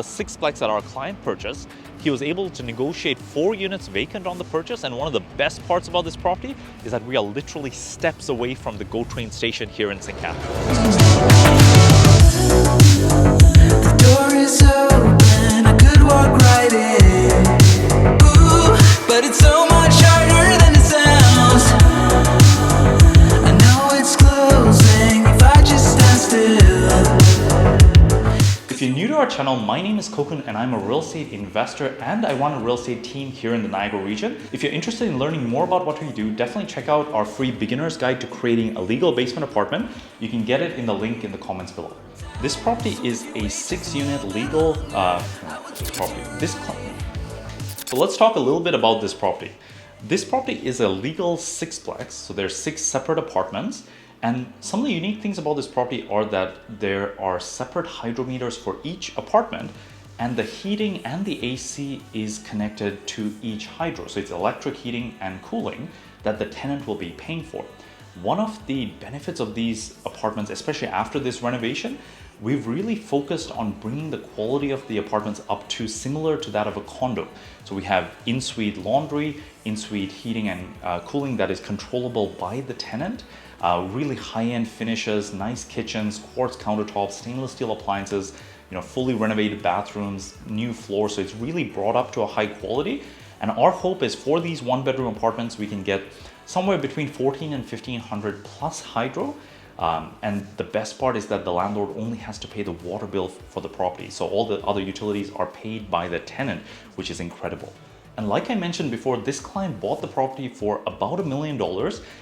sixplex that our client purchased. He was able to negotiate 4 units vacant on the purchase, and one of the best parts about this property is that we are literally steps away from the GO train station here in St. Catharines. The door is open, I could walk right in. Ooh, but it's so much harder than it sounds. I know it's closing if I just stand still. If you're new to our channel, my name is Koukun and I'm a real estate investor and I run a real estate team here in the Niagara region. If you're interested in learning more about what we do, definitely check out our free beginner's guide to creating a legal basement apartment. You can get it in the link in the comments below. This property is a 6-unit legal property. So let's talk a little bit about this property. This property is a legal sixplex, so there's 6 separate apartments. And some of the unique things about this property are that there are separate hydrometers for each apartment, and the heating and the AC is connected to each hydro. So it's electric heating and cooling that the tenant will be paying for. One of the benefits of these apartments, especially after this renovation, we've really focused on bringing the quality of the apartments up to similar to that of a condo. So we have in-suite laundry, in-suite heating and cooling that is controllable by the tenant. Really high-end finishes, nice kitchens, quartz countertops, stainless steel appliances, fully renovated bathrooms, new floors. So it's really brought up to a high quality. And our hope is for these 1-bedroom apartments, we can get somewhere between 1,400 and 1,500 plus hydro. And the best part is that the landlord only has to pay the water bill for the property. So all the other utilities are paid by the tenant, which is incredible. And like I mentioned before, this client bought the property for about $1 million.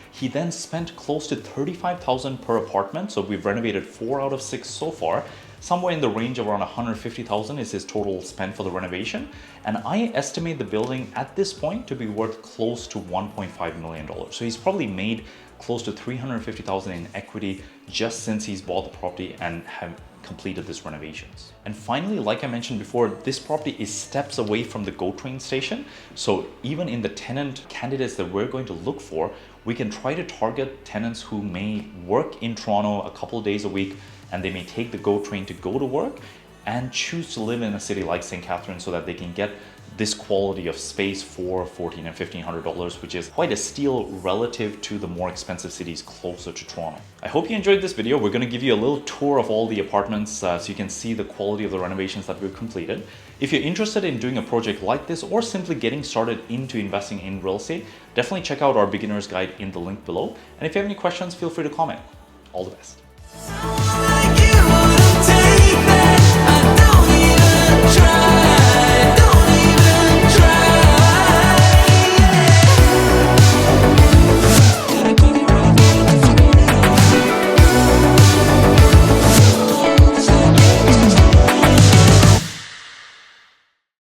He then spent close to $35,000 per apartment. So we've renovated 4 out of 6 so far. Somewhere in the range of around $150,000 is his total spend for the renovation. And I estimate the building at this point to be worth close to $1.5 million. So he's probably made close to $350,000 in equity just since he's bought the property and have completed this renovations. And finally, like I mentioned before, this property is steps away from the GO train station. So even in the tenant candidates that we're going to look for, we can try to target tenants who may work in Toronto a couple of days a week, and they may take the GO train to go to work and choose to live in a city like St. Catharines so that they can get this quality of space for $1,400 and $1,500, which is quite a steal relative to the more expensive cities closer to Toronto. I hope you enjoyed this video. We're going to give you a little tour of all the apartments so you can see the quality of the renovations that we've completed. If you're interested in doing a project like this or simply getting started into investing in real estate, definitely check out our beginner's guide in the link below. And if you have any questions, feel free to comment. All the best.